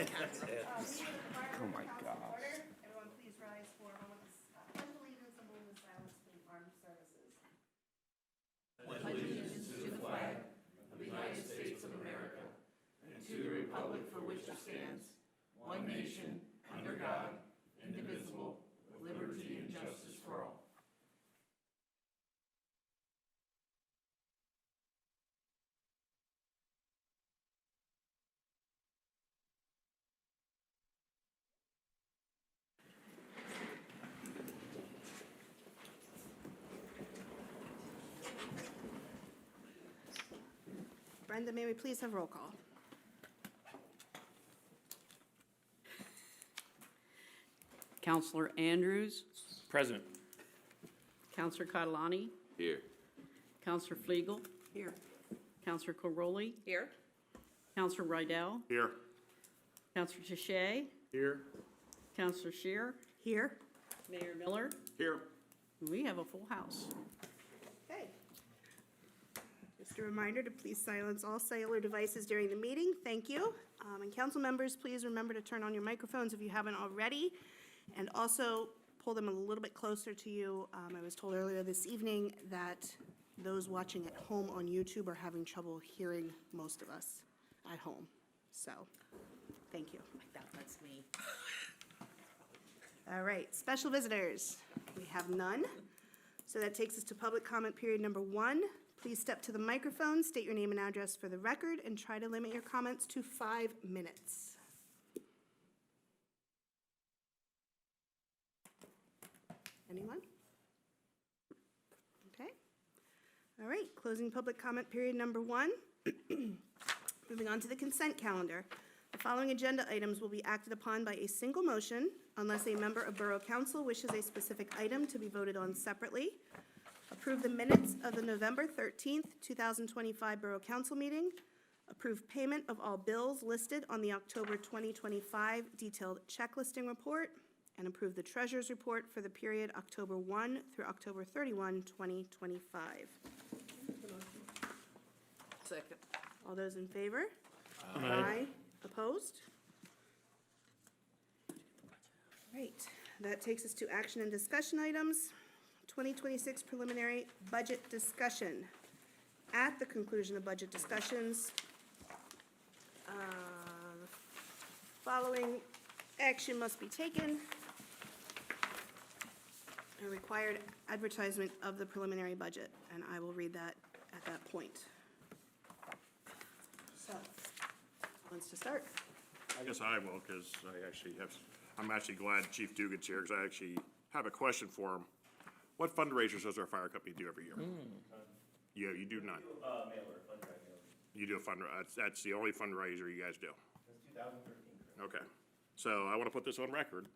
Oh, my gosh. Everyone, please rise for a moment's pledge of allegiance and moment of silence for the armed services. Brenda, may we please have roll call? Counselor Andrews, Present. Counselor Catalani, Here. Counselor Flegel, Here. Counselor Coroli, Here. Counselor Rydell, Here. Counselor Touche, Here. Counselor Shear, Here. Mayor Miller. Here. We have a full house. Okay. Just a reminder to please silence all cellular devices during the meeting. Thank you. And council members, please remember to turn on your microphones if you haven't already. And also pull them a little bit closer to you. I was told earlier this evening that those watching at home on YouTube are having trouble hearing most of us at home. So, thank you. That's me. All right, special visitors. We have none. So that takes us to public comment period number 1. Please step to the microphone, state your name and address for the record, and try to limit your comments to 5 minutes. Anyone? Okay. All right, closing public comment period number 1. Moving on to the consent calendar. The following agenda items will be acted upon by a single motion unless a member of Borough Council wishes a specific item to be voted on separately. Approve the minutes of the November 13th, 2025 Borough Council meeting. Approve payment of all bills listed on the October 2025 detailed checklisting report. And approve the treasurer's report for the period October 1 through October 31, 2025. Second. All those in favor? Aye. Opposed? Great. That takes us to action and discussion items. 2026 preliminary budget discussion. At the conclusion of budget discussions, following action must be taken. A required advertisement of the preliminary budget, and I will read that at that point. So, who wants to start? I guess I will, because I'm actually glad Chief Dugan's here, because I actually have a question for him. What fundraisers does our fire company do every year? You do none? Mailer, fundraiser. You do a fundraiser, that's the only fundraiser you guys do? Since 2013. Okay. So I want to put this on record,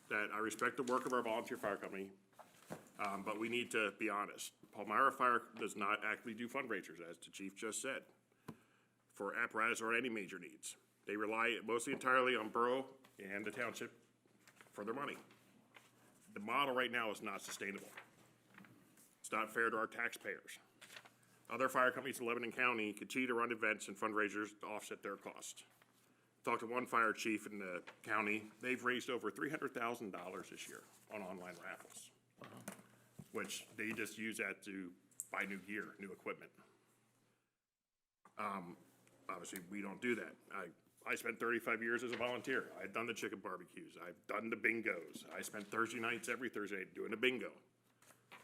that I respect the work of our volunteer fire company, but we need to be honest. Palmyra Fire does not actually do fundraisers, as the chief just said, for apparatus or any major needs. They rely mostly entirely on borough and the township for their money. The model right now is not sustainable. It's not fair to our taxpayers. Other fire companies in Lebanon County continue to run events and fundraisers to offset their costs. Talked to one fire chief in the county. They've raised over $300,000 this year on online raffles, which they just use that to buy new gear, new equipment. Obviously, we don't do that. I spent 35 years as a volunteer. I've done the chicken barbecues. I've done the bingos. I spent Thursday nights every Thursday doing a bingo.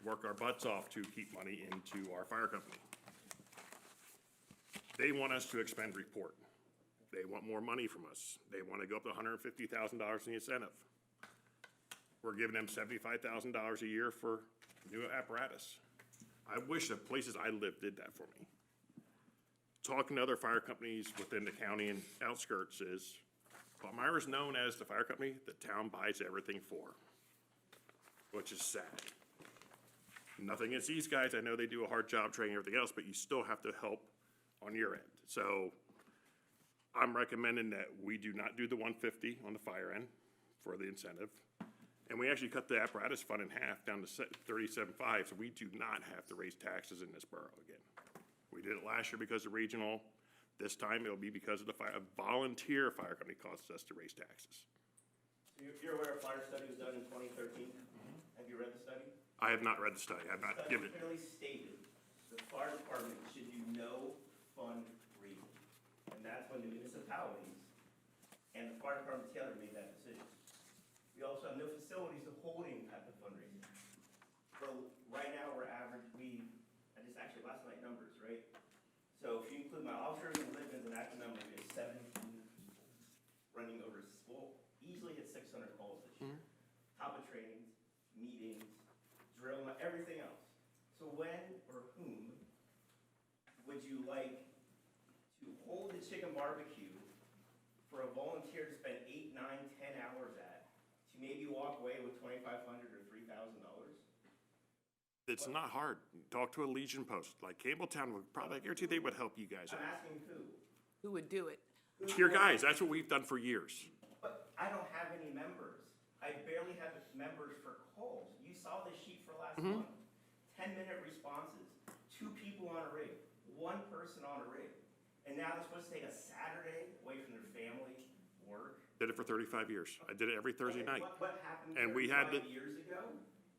Work our butts off to keep money into our fire company. They want us to expend report. They want more money from us. They want to go up to $150,000 in the incentive. We're giving them $75,000 a year for new apparatus. I wish the places I live did that for me. Talking to other fire companies within the county and outskirts is, Palmyra's known as the fire company the town buys everything for, which is sad. Nothing against these guys. I know they do a hard job training everything else, but you still have to help on your end. So I'm recommending that we do not do the 150 on the fire end for the incentive. And we actually cut the apparatus fund in half down to 37.5, so we do not have to raise taxes in this borough again. We did it last year because the regional This time it'll be because of a volunteer fire company costs us to raise taxes. So you're aware a fire study was done in 2013? Have you read the study? I have not read the study, I have not The given study it. clearly stated the fire department should do no fundraising. And that's when the municipalities and the fire department together made that decision. We also have no facilities of holding type of fundraising. So right now, we're average, I just actually last night numbers, right? So if you include my officers and live-ins and active members, we have 17 people running over, well, easily hit 600 calls this year. Top of trainings, meetings, drill, everything else. So when or whom would you like to hold the chicken barbecue for a volunteer to spend 8, 9, 10 hours at, to maybe walk away with $2,500 or $3,000? It's not hard. Talk to a Legion post, like Campbelltown would probably, I guarantee they would help you guys I'm out. asking who? Who would do it? Your guys, that's what we've done for years. But I don't have any members. I barely have members for calls. You saw the sheet for last month. 10-minute responses, 2 people on a rig, 1 person on a rig. And now they're supposed to take a Saturday away from their family, work. Did it for 35 years. I did it every Thursday Okay, night. What happened And we had 35 years ago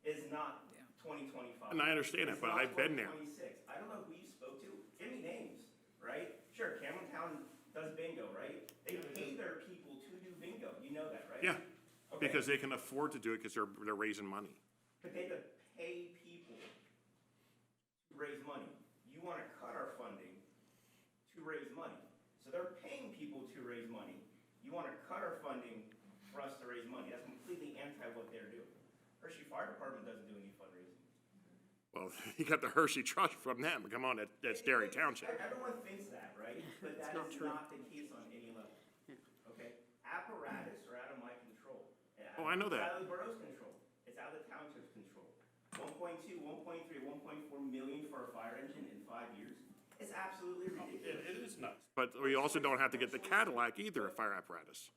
is not 2025. And I understand that, It's but not I've been there. 2026. I don't know who you spoke to. Give me names, right? Sure, Camerontown does bingo, right? They pay their people to do bingo. You know that, right? Yeah, Okay. because they can afford to do it because they're raising money. But they have to pay people to raise money. You want to cut our funding to raise money. So they're paying people to raise money. You want to cut our funding for us to raise money. That's completely anti what they're doing. Hershey Fire Department doesn't do any fundraising. Well, you got the Hershey Trust from them. Come on, that's Derry Township. Everyone thinks that, right? But that is not the case on any level. Okay? Apparatus are out of my control. Oh, I know that. It's out of the borough's control. It's out of the township's control. 1.2, 1.3, 1.4 million for a fire engine in 5 years. It's absolutely ridiculous. It is nuts. But we also don't have to get the Cadillac either, a fire apparatus.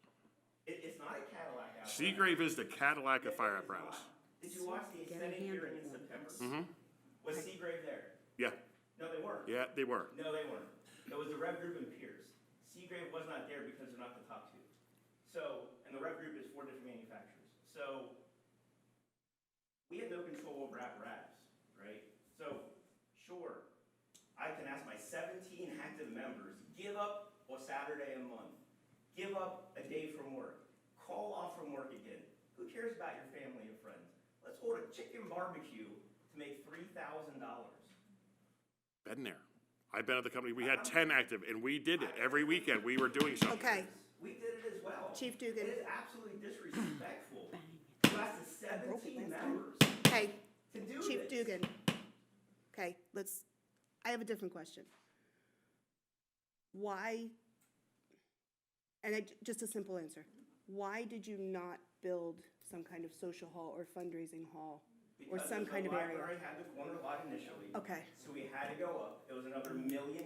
It's not a Cadillac apparatus. Seagrave is the Cadillac of fire apparatus. Did you watch the Senate hearing in September? Was Seagrave there? Yeah, No, they weren't. yeah, they were. No, they weren't. It was the Rev Group and Pierce. Seagrave was not there because they're not the top 2. So, and the Rev Group is 4 different manufacturers. So, we have no control over apparatus, right? So, sure, I can ask my 17 active members, give up a Saturday a month. Give up a day from work. Call off from work again. Who cares about your family and friends? Let's hold a chicken barbecue to make $3,000. Been there. I've been at the company, we had 10 active, and we did it. Every weekend, we were doing something. Okay, We did it as well. Chief Dugan. It is absolutely disrespectful to ask the 17 members okay, to do this. Chief Dugan. Okay, I have a different question. Why, just a simple answer, why did you not build some kind of social hall or fundraising hall or some kind of Because area? the library had the corner lot initially. Okay. So we had to go up. It was another $1 million.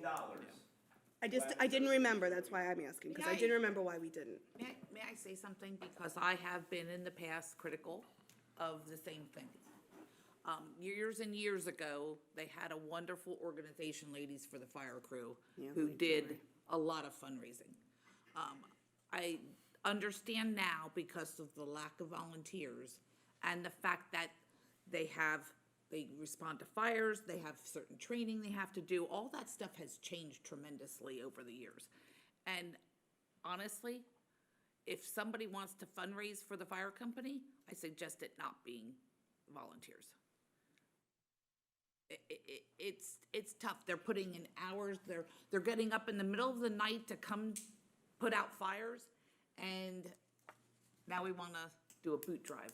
I didn't remember, that's why I'm asking, because I didn't remember why we didn't. May I say something? Because I have been in the past critical of the same thing. Years and years ago, they had a wonderful organization, Ladies for the Fire Crew, Yeah, who Lady did a lot of fundraising. I understand now because of the lack of volunteers and the fact that they respond to fires, they have certain training they have to do. All that stuff has changed tremendously over the years. And honestly, if somebody wants to fundraise for the fire company, I suggest it not being volunteers. It's tough. They're putting in hours. They're getting up in the middle of the night to come put out fires, and now we want to do a boot drive.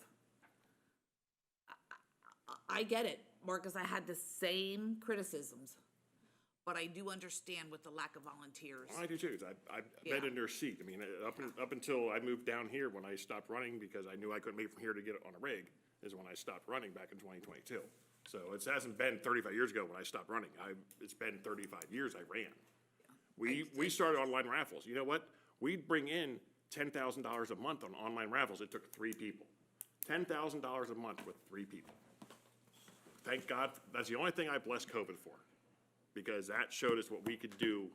I get it, Marcus. I had the same criticisms, but I do understand with the lack of volunteers. I do too. I've been Yeah. in their seat. I mean, up until I moved down here, when I stopped running because I knew I couldn't make it from here to get on a rig, is when I stopped running back in 2022. So it hasn't been 35 years ago when I stopped running. It's been 35 years I ran. We started online raffles. You know what? We'd bring in $10,000 a month on online raffles. It took 3 people. $10,000 a month with 3 people. Thank God. That's the only thing I bless COVID for, because that showed us what we could do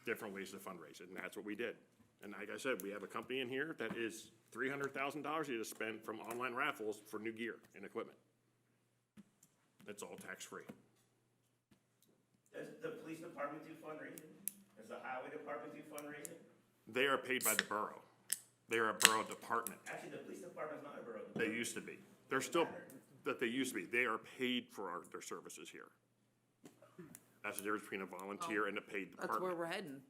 different ways to fundraise it, and that's what we did. And like I said, we have a company in here that is $300,000 you just spend from online raffles for new gear and equipment. It's all tax-free. Does the police department do fundraising? Does the highway department do fundraising? They are paid by the borough. They are a borough department. Actually, the police department's not a borough They department. used to be. They're still, that they used to be. They are paid for their services here. That's the difference between a volunteer and a paid That's where department. we're heading.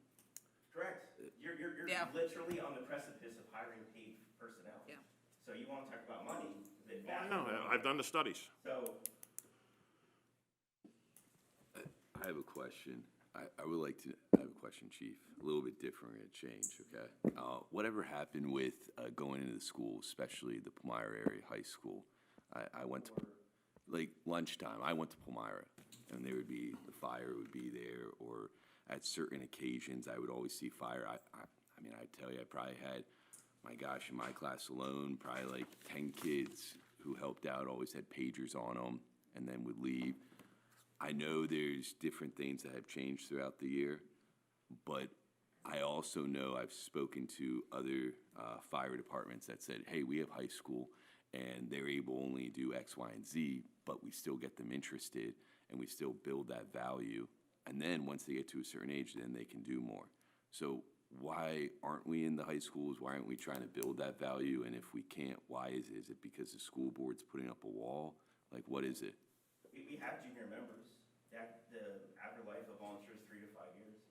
Correct. You're Yeah. literally on the precipice of hiring paid personnel. Yeah. So you want to talk about money, they No, I've done the studies. So, I have a question. I have a question, Chief. A little bit different, we're gonna change, okay? Whatever happened with going into the school, especially the Palmyra area high school? I went to, like, lunchtime, I went to Palmyra, and there would be, the fire would be there, or at certain occasions, I would always see fire. I mean, I tell you, I probably had, my gosh, in my class alone, probably like 10 kids who helped out, always had pagers on them, and then would leave. I know there's different things that have changed throughout the year, but I also know I've spoken to other fire departments that said, hey, we have high school, and they're able only to do X, Y, and Z, but we still get them interested, and we still build that value. And then once they get to a certain age, then they can do more. So why aren't we in the high schools? Why aren't we trying to build that value? And if we can't, why is it? Is it because the school board's putting up a wall? Like, what is it? we have junior members. The average life of volunteers 3 to 5 years.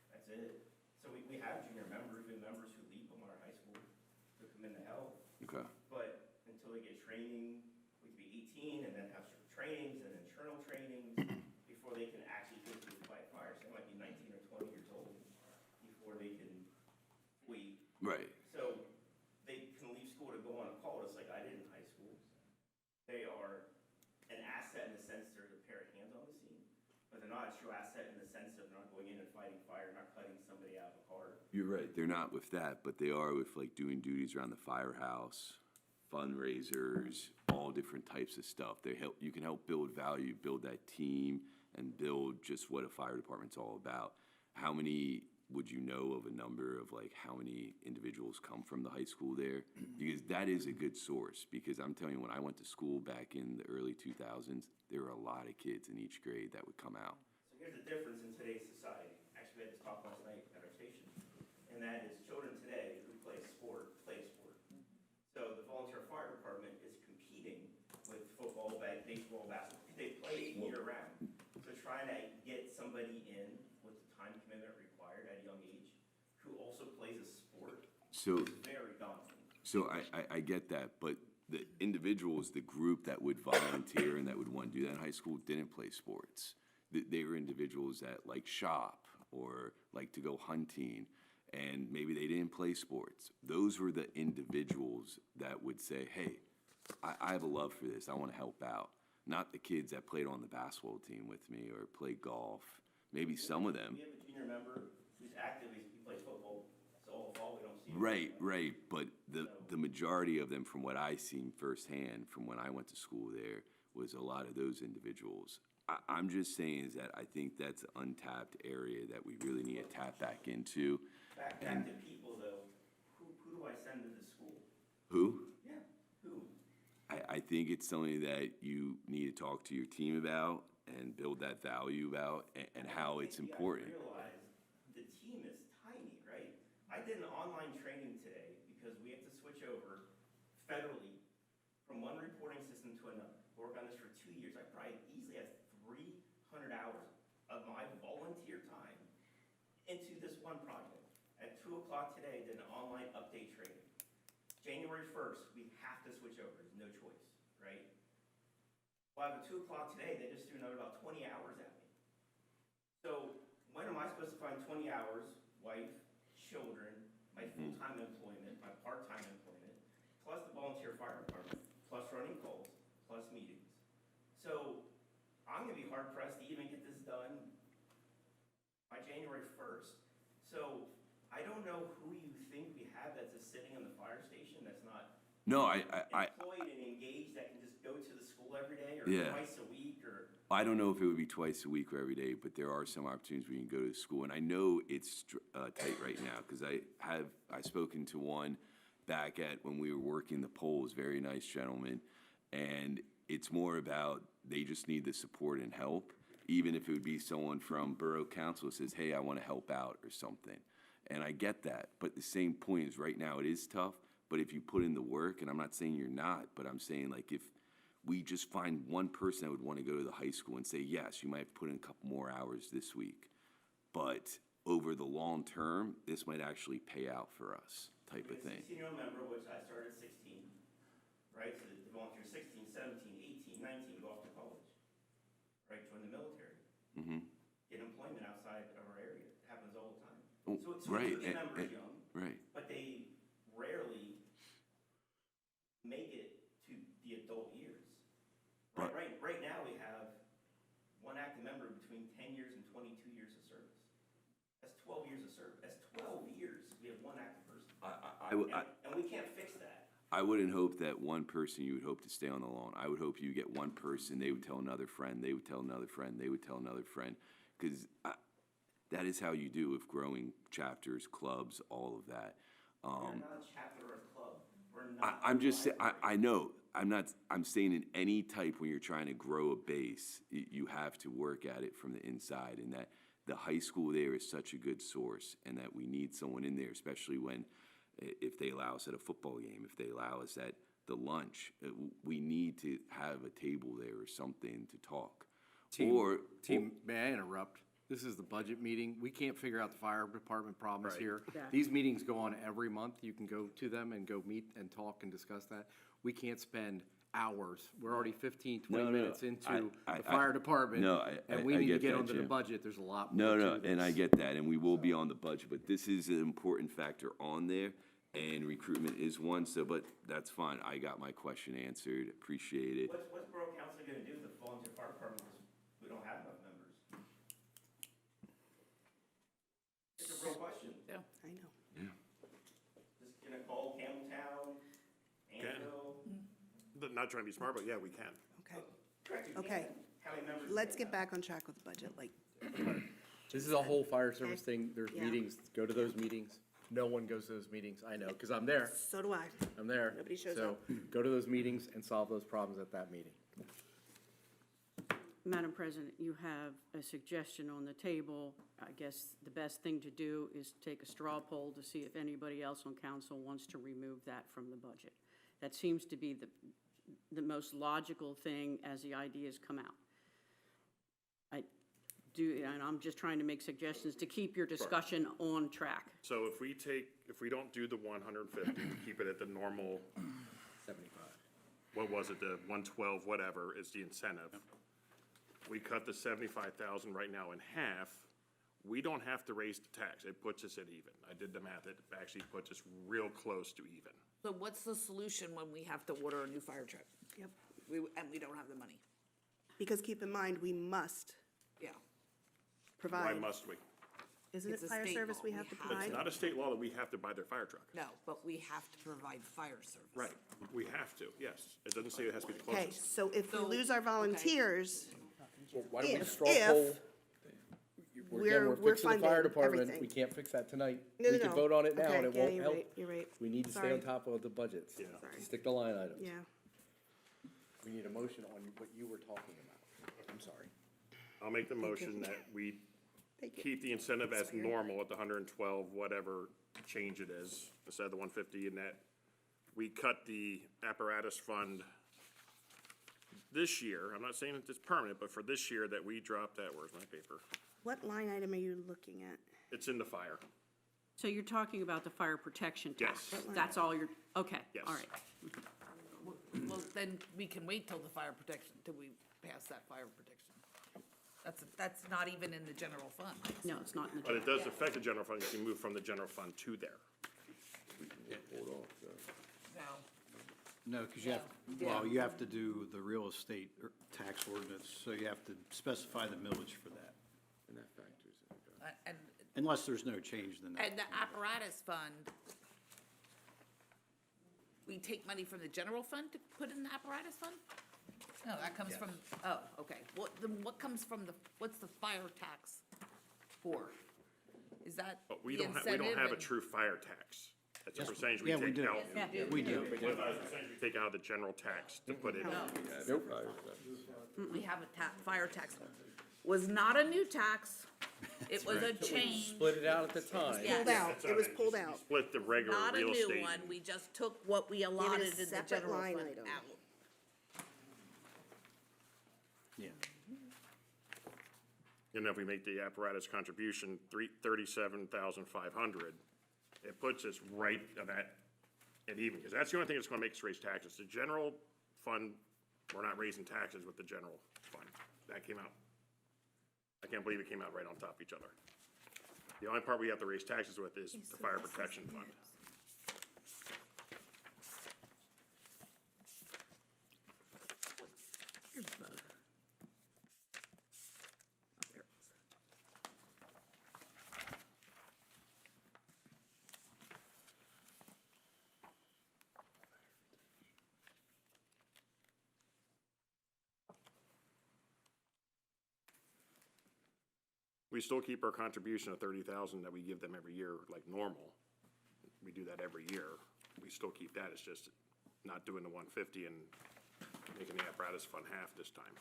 That's it. So we have junior members, we have members who leave Palmyra High School to come in to help. Okay. But until they get training, we could be 18 and then have certain trainings and internal trainings before they can actually physically fight fires. They might be 19 or 20 years old before they can wait. Right. So they can leave school to go on a call, just like I did in high school. They are an asset in the sense they're a pair of hands on the scene, but they're not a true asset in the sense of not going in and fighting fire, not cutting somebody out of a car. You're right. They're not with that, but they are with like doing duties around the firehouse, fundraisers, all different types of stuff. They help. You can help build value, build that team, and build just what a fire department's all about. How many would you know of a number of like how many individuals come from the high school there? Because that is a good source. Because I'm telling you, when I went to school back in the early 2000s, there were a lot of kids in each grade that would come out. So here's the difference in today's society. Actually, we had this talk last night at our station, and that is children today who play sport, play sport. So the volunteer fire department is competing with football, baseball, basketball, because they play year-round. So trying to get somebody in with the time commitment required at a young age who also plays a sport So, is very daunting. so I get that, but the individuals, the group that would volunteer and that would want to do that in high school didn't play sports. They were individuals that like shop or like to go hunting, and maybe they didn't play sports. Those were the individuals that would say, hey, I have a love for this, I want to help out. Not the kids that played on the basketball team with me or played golf. Maybe some of them. We have a junior member who's active, he plays football, so all fall we don't see him. Right, but the majority of them, from what I seen firsthand, from when I went to school there, was a lot of those individuals. I'm just saying is that I think that's an untapped area that we really need to tap back into. Back And- to people though, who do I send to the school? Who? Yeah, who? I think it's something that you need to talk to your team about and build that value about and how it's important. You gotta realize the team is tiny, right? I did an online training today because we have to switch over federally from one reporting system to another. Work on this for 2 years. I probably easily have 300 hours of my volunteer time into this one project. At 2 o'clock today, I did an online update training. January 1st, we have to switch over. There's no choice, right? Well, at 2 o'clock today, they just threw another about 20 hours at me. So when am I supposed to find 20 hours, wife, children, my full-time employment, my part-time employment, plus the volunteer fire department, plus running calls, plus meetings? So I'm gonna be hard-pressed to even get this done by January 1st. So I don't know who you think we have that's just sitting in the fire station that's not No, I employed and engaged, that can just go to the school every day or Yeah. twice a week or I don't know if it would be twice a week or every day, but there are some opportunities where you can go to the school. And I know it's tight right now, because I've spoken to one back at when we were working the polls, very nice gentleman. And it's more about, they just need the support and help, even if it would be someone from Borough Council that says, hey, I want to help out or something. And I get that, but the same point is, right now it is tough, but if you put in the work, and I'm not saying you're not, but I'm saying, like, if we just find one person that would want to go to the high school and say, yes, you might have put in a couple more hours this week, but over the long term, this might actually pay out for us, type of thing. 16-year-old member, which I started at 16, right? So they're going through 16, 17, 18, 19, go off to college, right? Join the military. Get employment outside of our area. It happens all the time. Oh, So right, we get members young, right. but they rarely make it to the adult years. But- Right now, we have one active member between 10 years and 22 years of service. That's 12 years of service. That's 12 years we have one active person. And we can't fix that. I wouldn't hope that one person you would hope to stay on the loan. I would hope you get one person, they would tell another friend, they would tell another friend, they would tell another friend. Because that is how you do with growing chapters, clubs, all of that. We're not a chapter or a club. We're not. I'm just, I know, I'm saying in any type when you're trying to grow a base, you have to work at it from the inside, and that the high school there is such a good source, and that we need someone in there, especially when, if they allow us at a football game, if they allow us at the lunch, we need to have a table there or something to talk. Team, may I interrupt? This is the budget meeting. We can't figure out the fire department problems Right. here. These meetings go on every month. You can go to them and go meet and talk and discuss that. We can't spend hours. We're already 15, 20 No, minutes into I- the fire department. No, And we I need to get get that, onto the Jim. budget. There's a lot No, more no, to and I this. get that, and we will be on the budget, but this is an important factor on there, and recruitment is one, so, but that's fine. I got my question answered, appreciate it. What's Borough Council gonna do with the volunteer fire department? Because we don't have enough members. It's a real question. Yeah. I know. Just gonna call Campbelltown, Annville. Not trying to be smart, but yeah, we can. Okay, Correct, you Okay. can. How many members? do let's they get have? back on track with the budget, like, This is a whole fire service thing. There's Yeah. meetings. Go to those meetings. No one goes to those meetings. I know, because I'm there. so do I. I'm there. Nobody shows So go to those meetings and solve those problems at that meeting. Madam President, you have a suggestion on the table. I guess the best thing to do is take a straw poll to see if anybody else on council wants to remove that from the budget. That seems to be the most logical thing as the ideas come out. And I'm just trying to make suggestions to keep your discussion on track. So if we don't do the 150, keep it at the normal, 75. what was it, the 112, whatever, is the incentive. We cut the 75,000 right now in half, we don't have to raise the tax, it puts us at even. I did the math, it actually puts us real close to even. So what's the solution when we have to order a new fire truck? Yep. And we don't have the money? Because keep in mind, we must Yeah. Why provide. must we? Isn't it It's a fire state service law. we We have to have provide? It's not a state law that we have to buy their fire truck. No, but we have to provide fire service. Right, we have to, yes. It doesn't say it has to be the Okay, closest. so if we So, lose our okay. volunteers, Well, why don't we If- straw if poll? we're We're fixing the fire funding department. everything. We can't fix that tonight. No, We no, can no. vote on it now Okay, and it yeah, won't you're help. right, you're right. We need to stay Sorry. on top of the budgets. Yeah. Sorry. Stick to line items. Yeah, We need a motion on what you were talking about. I'm sorry. I'll make the motion that we thank you. keep the incentive as normal at the 112, whatever change it is, instead of the 150, and that we cut the apparatus fund this year. I'm not saying that it's permanent, but for this year that we drop that, where's my paper? What line item are you looking at? It's in the fire. So you're talking about the fire protection tax? Yes. That's all you're, okay, Yes. all right. Well, then we can wait till the fire protection, till we pass that fire protection. That's not even in the general fund. No, it's not in the. But it does affect the general fund if you move from the general fund to there. No. No, because you have, well, you have to do the real estate tax ordinance, so you have to specify the millage for that. And that factors in. And, Unless there's no change, then that. and the apparatus fund, we take money from the general fund to put in the apparatus fund? No, that comes from, oh, okay. What comes from what's the fire tax for? Is that But the we don't incentive? have a and- true fire tax. That's a percentage we Yeah, we take do. out. Yeah. We do. Percentage we take out of the general tax to put in. We have a fire tax. Was not a new tax. It was a change. Split it out at the time. Yes. Pulled out, it was pulled out. Split the regular Not a real new estate. one. We just took what we allotted in the separate general line fund item. out. Yeah. And if we make the apparatus contribution 37,500, it puts us right at even, because that's the only thing that's gonna make us raise taxes. The general fund, we're not raising taxes with the general fund. That came out. I can't believe it came out right on top of each other. The only part we have to raise taxes with is the fire protection fund. We still keep our contribution of 30,000 that we give them every year, like normal. We do that every year. We still keep that. It's just not doing the 150 and making the apparatus fund half this time.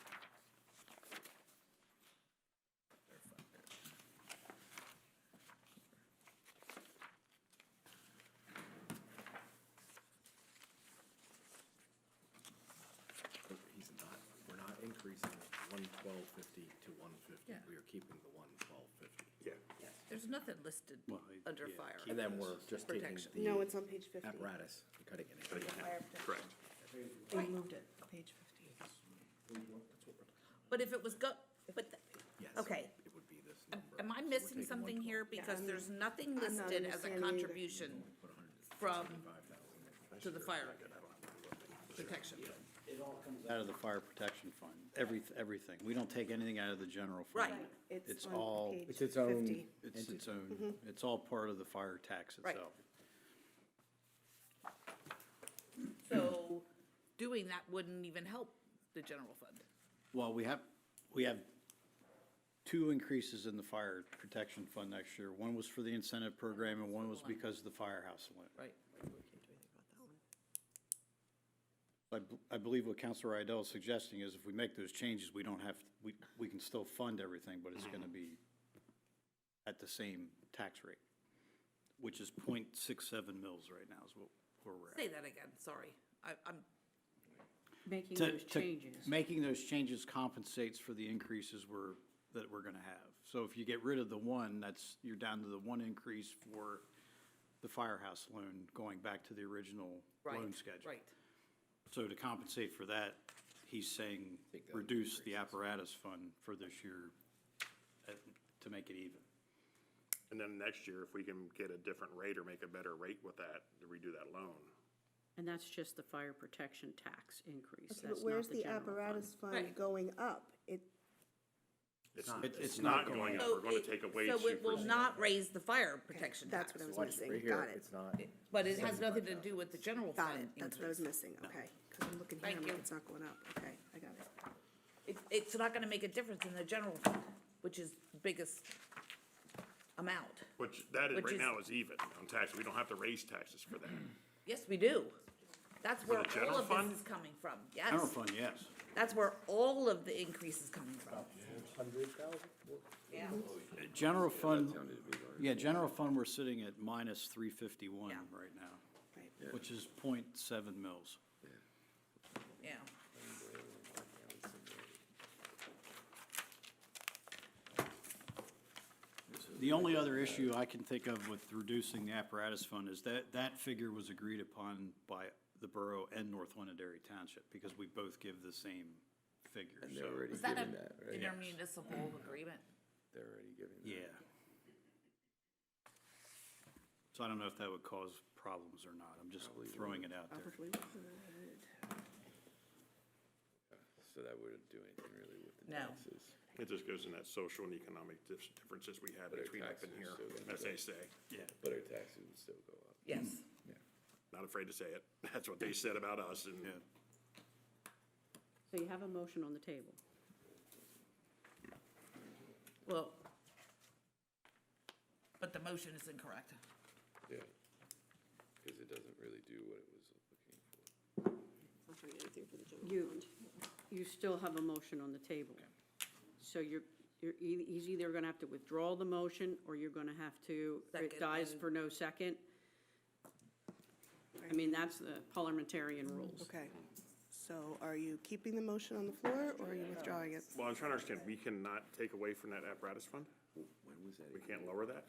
We're not increasing 112.50 to 150. Yeah. We are keeping the 112.50. Yeah. There's nothing listed Well, under yeah, fire. And then we're just taking Protection. the No, it's on page 50. apparatus, and cutting it in. Correct. They moved it, page 50. But if it was but, Yes, okay. it would be this number. Am I So we're missing taking something here? 112. Because there's nothing I'm not listed as a understanding either. contribution from, to the fire protection. Out of the fire protection fund, everything. We don't take anything out of the general fund. Right. It's on all, page It's its own 50. it's its own, it's all part of the fire tax Right. itself. So doing that wouldn't even help the general fund. Well, we have two increases in the fire protection fund next year. One was for the incentive program and one was because of the firehouse loan. Right. I believe what Counselor Idell is suggesting is if we make those changes, we don't have, we can still fund everything, but it's gonna be at the same tax rate, which is 0.67 mils right now is where we're at. Say that again, sorry. I'm, Making To- those to- changes. Making those changes compensates for the increases that we're gonna have. So if you get rid of the one, you're down to the one increase for the firehouse loan, going back to the original loan right, schedule. right. So to compensate for that, he's saying reduce the apparatus fund for this year to make it even. And then next year, if we can get a different rate or make a better rate with that, to redo that loan. And that's just the fire protection tax increase. Okay, That's but where's not the general fund. apparatus fund Right. going up? It's It's not not going up. So We're gonna it- take away So it will 2%. not raise the fire protection tax. That's what I was Watch missing. right here, Got it. it's not. But it has nothing to do with the general Got fund it. That's what I was increase. missing. Okay. Because I'm looking here, Thank I'm like, you. it's not going up. Okay, I got it. It's not gonna make a difference in the general fund, which is the biggest amount. Which, that is, which right is- now is even on taxes. We don't have to raise taxes for that. Yes, we do. That's where the general all of fund? this is coming from, General yes. fund, yes. That's where all of the increase is coming from. Yeah. General fund, yeah, general fund, we're sitting at minus 351 Yeah. right now, Right. which is 0.7 mils. Yeah. The only other issue I can think of with reducing the apparatus fund is that figure was agreed upon by the borough and North Londonderry Township, because we both give the same figure, And so, they're already Is that given an that, right? intermunicipal agreement? They're already giving that. yeah. So I don't know if that would cause problems or not, I'm just throwing it out there. Probably would. So that wouldn't do anything really with the No. taxes. It just goes in that social and economic differences we have But our between up and taxes here, are still gonna as go they say. Yeah. But our taxes would still go up. Yes. Not afraid to say it. That's what they said about us, and Yeah. So you have a motion on the table. Well, but the motion is incorrect. Yeah, because it doesn't really do what it was looking for. You still have a motion on the table. So he's either gonna have to withdraw the motion, or you're gonna have to, it Second dies and- for no second. I mean, that's the parliamentarian rules. Okay, so are you keeping the motion on the floor, or are you withdrawing it? Well, I'm trying to understand, we cannot take away from that apparatus fund? When was that? We can't lower that?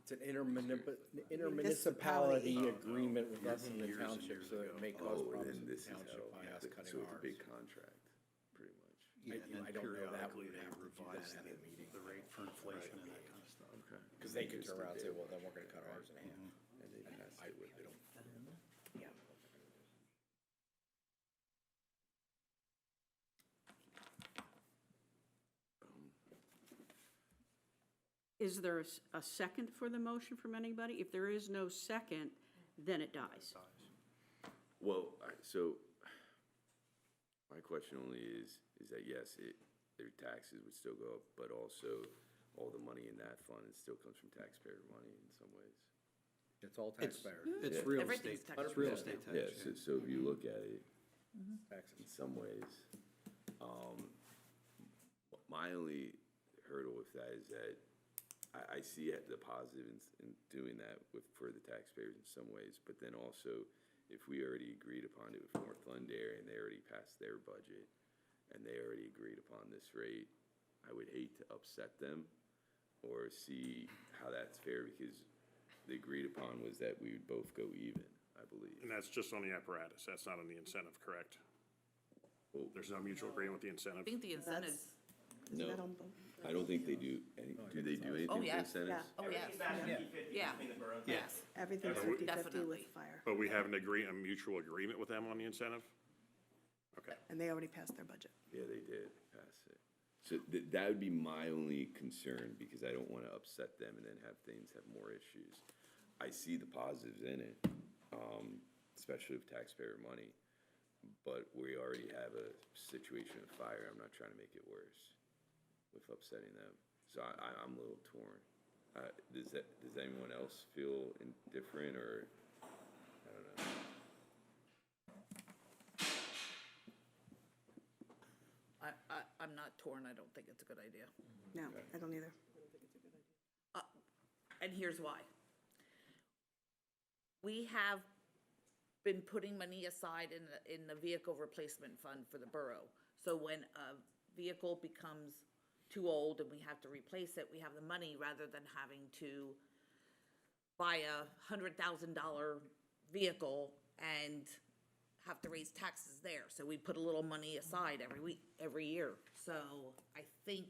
It's an intermunicipality agreement with us and the township, so it may cause Oh, problems and with this the is township how, by us so cutting it's a ours. big contract, pretty much. Yeah, and then I don't know that periodically we they have to do revise that at a meeting. the rate for inflation and that kind of stuff. Okay. Because they could turn around and say, well, then we're gonna cut ours in half. And they passed it with it. Yeah. Is there a second for the motion from anybody? If there is no second, then it dies. Well, so, my question only is that yes, their taxes would still go up, but also all the money in that fund, it still comes from taxpayer money in some ways. It's all taxpayers. It's Yeah. real Everything's estate, tax- it's real estate tax. Yeah, so if you look at it, in Taxes. some ways, my only hurdle with that is that I see the positive in doing that for the taxpayers in some ways, but then also, if we already agreed upon it with North Londonderry and they already passed their budget, and they already agreed upon this rate, I would hate to upset them or see how that's fair, because the agreed upon was that we would both go even, I believe. And that's just on the apparatus, that's not on the incentive, correct? Well, There's no mutual agreement with the I incentive? think the incentives, Isn't that No, on both? I don't think they do any, do they do anything Oh, with yes. incentives? Yeah. oh, yes, Everything's back 50/50 Yeah. between the boroughs. yes. Everything's Yeah, but we- 50/50 with Definitely. fire, But we have a mutual agreement with them on the incentive? Okay. and they already passed their budget. Yeah, they did pass it. So that would be my only concern, because I don't wanna upset them and then have things have more issues. I see the positives in it, especially with taxpayer money, but we already have a situation of fire, I'm not trying to make it worse with upsetting them. So I'm a little torn. Does anyone else feel indifferent, or, I don't know? I'm not torn, I don't think it's a good idea. No, I don't either. And here's why. We have been putting money aside in the vehicle replacement fund for the borough. So when a vehicle becomes too old and we have to replace it, we have the money rather than having to buy a $100,000 vehicle and have to raise taxes there. So we put a little money aside every year. So I think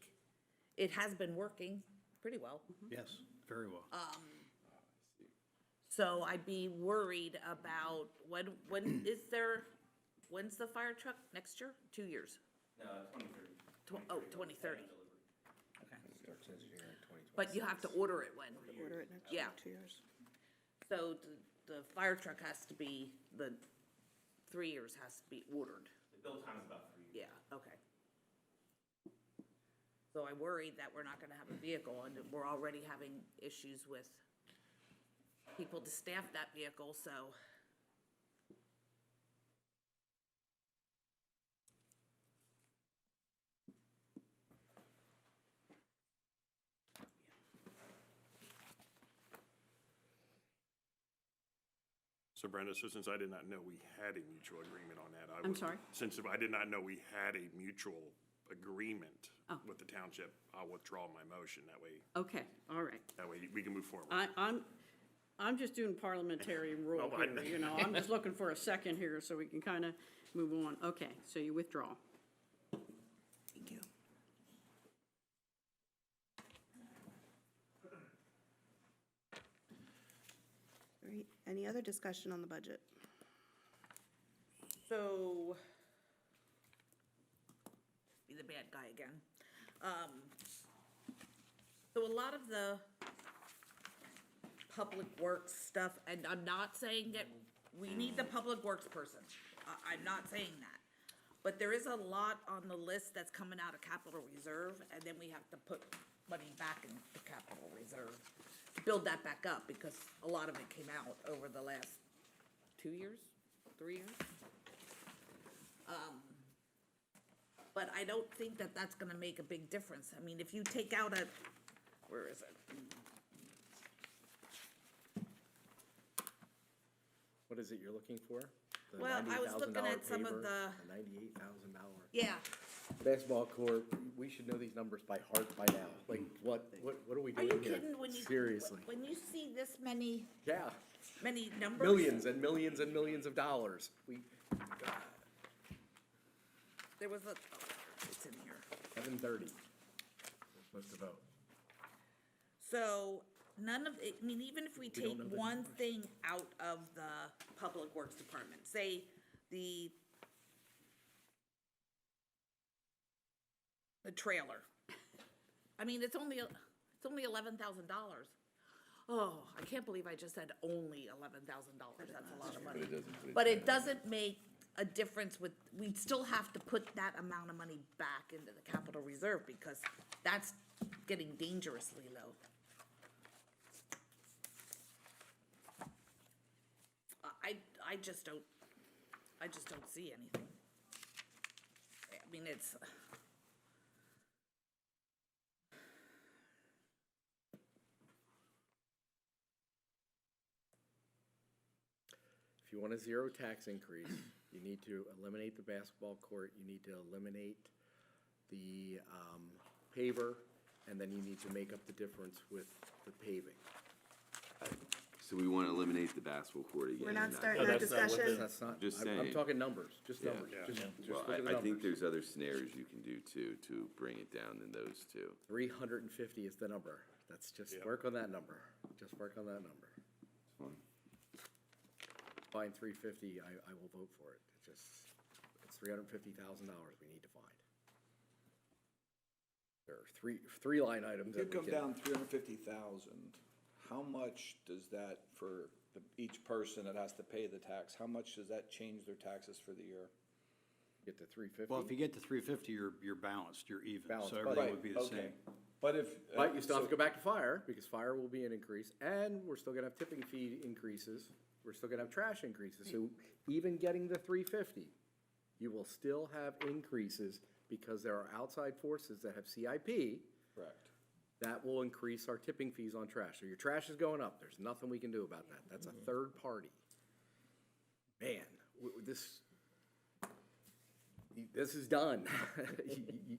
it has been working pretty well. Yes, very well. So I'd be worried about when's the fire truck? Next year? 2 years? No, 2030. 2030. Starts this year in 2020. But you have to order it when? Order it next Yeah. 2 years. So the fire truck has to be, 3 years has to be ordered. The build time is about 3 years. Yeah, okay. So I worried that we're not gonna have a vehicle, and we're already having issues with people to staff that vehicle, so. So Brenda, so since I did not know we had a mutual agreement on that, I I'm would. sorry? Since I did not know we had a mutual agreement Oh. with the township, I'll withdraw my motion, that way, Okay, all right. we can move forward. I'm just doing parliamentarian rule Oh, I- here, you know, I'm just looking for a second here so we can kind of move on. Okay, so you withdraw. Thank you. All right, any other discussion on the budget? So, be the bad guy again. So a lot of the public works stuff, and I'm not saying that we need the public works person. I'm not saying that. But there is a lot on the list that's coming out of capital reserve, and then we have to put money back into capital reserve to build that back up, because a lot of it came out over the last 2 years, 3 years. But I don't think that that's gonna make a big difference. I mean, if you take out where is it? What is it you're looking for? The Well, I was looking $98,000 at some of paver, the- $98,000. Yeah, Basketball court, we should know these numbers by heart by now. Like, what are we are doing you here? kidding when you? Seriously. When you see this many Yeah, numbers? millions and millions and millions of dollars. There was it's in here. 7:30. We're supposed to vote. So none of it, I mean, even if we take know the one thing out of the Public Works Department, say the trailer. I mean, it's only $11,000. Oh, I can't believe I just said only $11,000. That's a lot of money. But it doesn't make a difference with, we'd still have to put that amount of money back into the capital reserve, because that's getting dangerously low. I just don't see anything. I mean, it's. If you want a zero tax increase, you need to eliminate the basketball court, you need to eliminate the paver, and then you need to make up the difference with the paving. So we want to eliminate the basketball court again? We're and not not- starting that discussion. That's not, Just I'm saying. talking numbers, just Yeah. numbers, just Well, look at the I think numbers. there's other scenarios you can do too, to bring it down than those two. 350 is the number, that's just, work on that number, just work on that number. Fine. Find 350, I will vote for it, it's $350,000 we need to find. There are three line items You that we come can. down 350,000, how much does that, for each person that has to pay the tax, how much does that change their taxes for the year? Get to 350. Well, if you get to 350, you're balanced, you're even, Balanced, so but- everything Right, would be the okay. same. But if. But you still have to so- go back to fire, because fire will be an increase, and we're still gonna have tipping fee increases, we're still gonna have trash increases, so even getting the 350, you will still have increases, because there are outside forces that have CIP, Correct. that will increase our tipping fees on trash. So your trash is going up, there's nothing we can do about that, that's a third party. Man, this is done.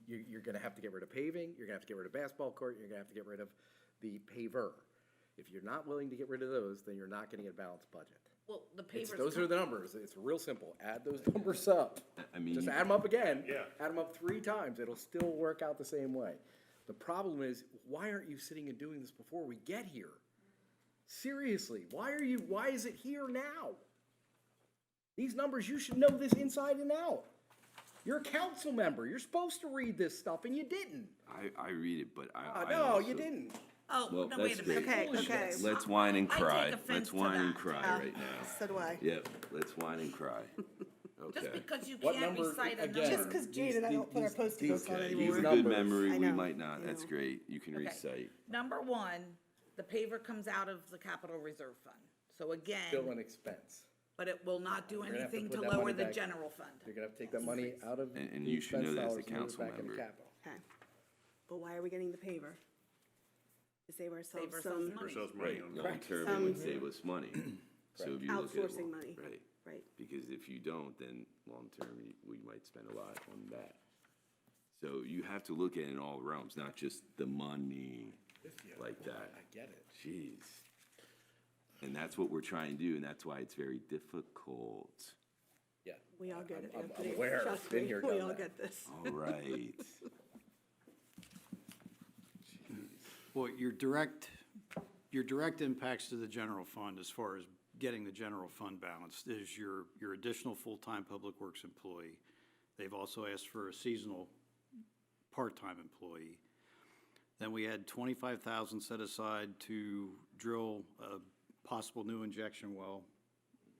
You're gonna have to get rid of paving, you're gonna have to get rid of basketball court, you're gonna have to get rid of the paver. If you're not willing to get rid of those, then you're not getting a balanced budget. Well, the papers. Those are the numbers, it's real simple, add those numbers up. I mean, Just add them up again. Yeah. Add them up 3 times, it'll still work out the same way. The problem is, why aren't you sitting and doing this before we get here? Seriously, why is it here now? These numbers, you should know this inside and out. You're a council member, you're supposed to read this stuff, and you didn't. I read it, but I No, also- you didn't. Oh, Well, no, wait that's a minute. Okay, Bullshit. okay. Let's whine and I take cry. offense Let's to whine and that. cry right now. So do I. Yep, let's whine and cry. Just Okay. because you What can't number, recite a again? number. Just because Jane and I don't put our post-it notes on these You have anymore. a good numbers. memory, I we know, might not. I That's know. great. You can Okay. recite. Number one, the paver comes out of the capital reserve fund. So again, Still an expense. but it will not do You're gonna have to anything put to that money lower the back. general fund. You're gonna have to take that money out of And the you should know expense that as a dollars and move it council back into member. capital. Okay. But why are we getting the paver? To save ourselves Save ourselves some, money. Ourselves money Right, on long that. term, it would save us money. So if you look at. Outsourcing money. Right, right? because if you don't, then long term, we might spend a lot on that. So you have to look at it in all realms, not just the money like that. I get it. Jeez. And that's what we're trying to do, and that's why it's very difficult. Yeah. We all get it, I'm Anthony. aware. Trust Been me, here, we done all that. get this. All right. Well, your direct impacts to the general fund as far as getting the general fund balanced is your additional full-time public works employee. They've also asked for a seasonal part-time employee. Then we had 25,000 set aside to drill a possible new injection well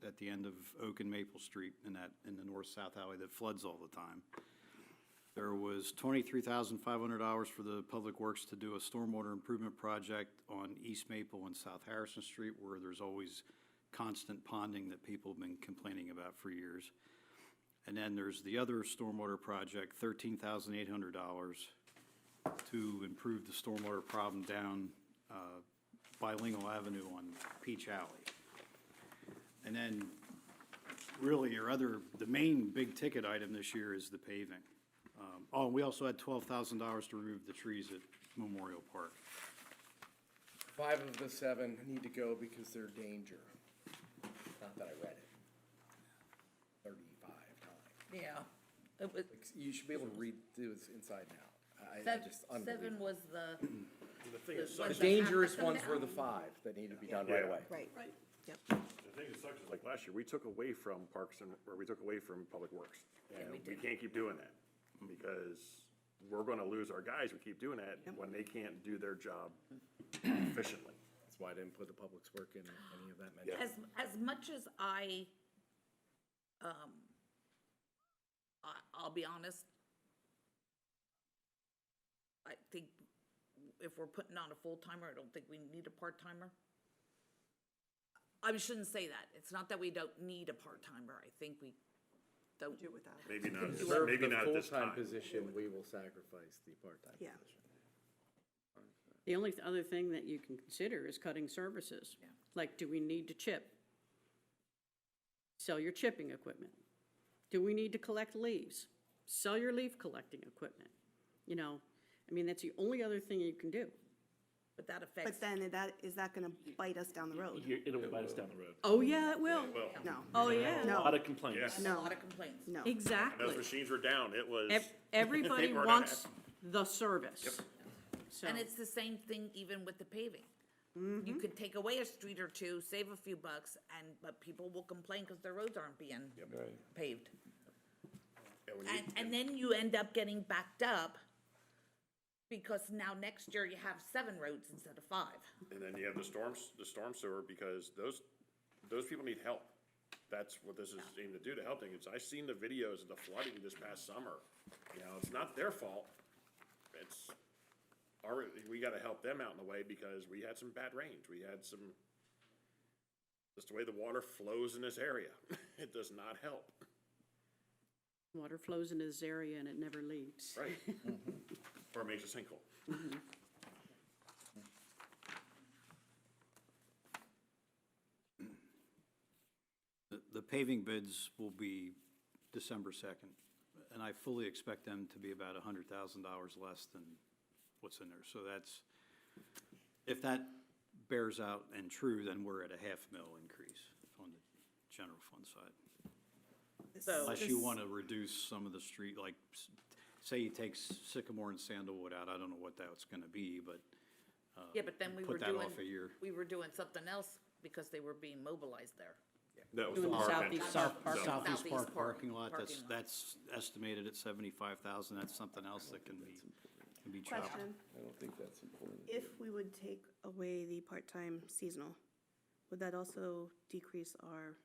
at the end of Oak and Maple Street in the north-south alley that floods all the time. There was $23,500 for the Public Works to do a stormwater improvement project on East Maple and South Harrison Street, where there's always constant ponding that people have been complaining about for years. And then there's the other stormwater project, $13,800 to improve the stormwater problem down Bilingual Avenue on Peach Alley. And then really the main big ticket item this year is the paving. And we also had $12,000 to remove the trees at Memorial Park. 5 of the 7 need to go because they're danger. Not that I read it. 35 times. Yeah. It was, Like, you should be able to read this inside and out. I seven, just, 7 unbelievable. was the. The thing that was sucks, The the half dangerous that come ones were the down. 5 that need to be done Yeah. right away. Right. Yep. the thing that sucks is like last year, we took away from Parks and, or we took away from Public Works. And we can't keep doing that because we're gonna lose our guys. We keep doing that when they can't do their job efficiently. That's why I didn't put the public's work in any of that mention. As much as I'll be honest, I think if we're putting on a full-timer, I don't think we need a part-timer. I shouldn't say that. It's not that we don't need a part-timer. I think we don't. Do it without it. Maybe not, Serve maybe the not at this full-time time. position, we will sacrifice the part-time Yeah. position. The only other thing that you can consider is cutting services. Yeah. Like, do we need to chip? Sell your chipping equipment. Do we need to collect leaves? Sell your leaf collecting equipment. You know, I mean, that's the only other thing you can do. But that affects. But then is that gonna bite us down the road? It'll bite us down the road. Oh, yeah, it will. No, Oh, yeah. A lot of complaints. A no, lot of complaints. no. Exactly. Those machines were down. It was. Everybody They weren't wants the service. So, And it's the same thing even with the paving. You could take away a street or two, save a few bucks, but people will complain because their roads aren't being paved. Yeah, when you- And then you end up getting backed up because now next year you have 7 roads instead of 5. And then you have the storm sewer, because those people need help. That's what this is aimed to do, to help things. I've seen the videos of the flooding this past summer. You know, it's not their fault. It's we gotta help them out in the way because we had some bad rains. We had some, just the way the water flows in this area. It does not help. water flows into this area and it never leaves. Right. Or it makes a sinkhole. The paving bids will be December 2nd, and I fully expect them to be about $100,000 less than what's in there. So that's, if that bears out and true, then we're at a $500,000 increase on the general fund side. So Unless you want to reduce some of the street, like, say you take Sycamore and Sandalwood out, I don't know what that's going to be, but yeah, but then we were put that doing, off a year. we were doing something else because they were being mobilized there. That was the Doing the park southeast entrance. South Park. Southeast Southeast Park Park parking lot, parking lot. that's estimated at 75,000, that's something else that can be chopped. Question, I don't think that's important. if we would take away the part-time seasonal, would that also decrease our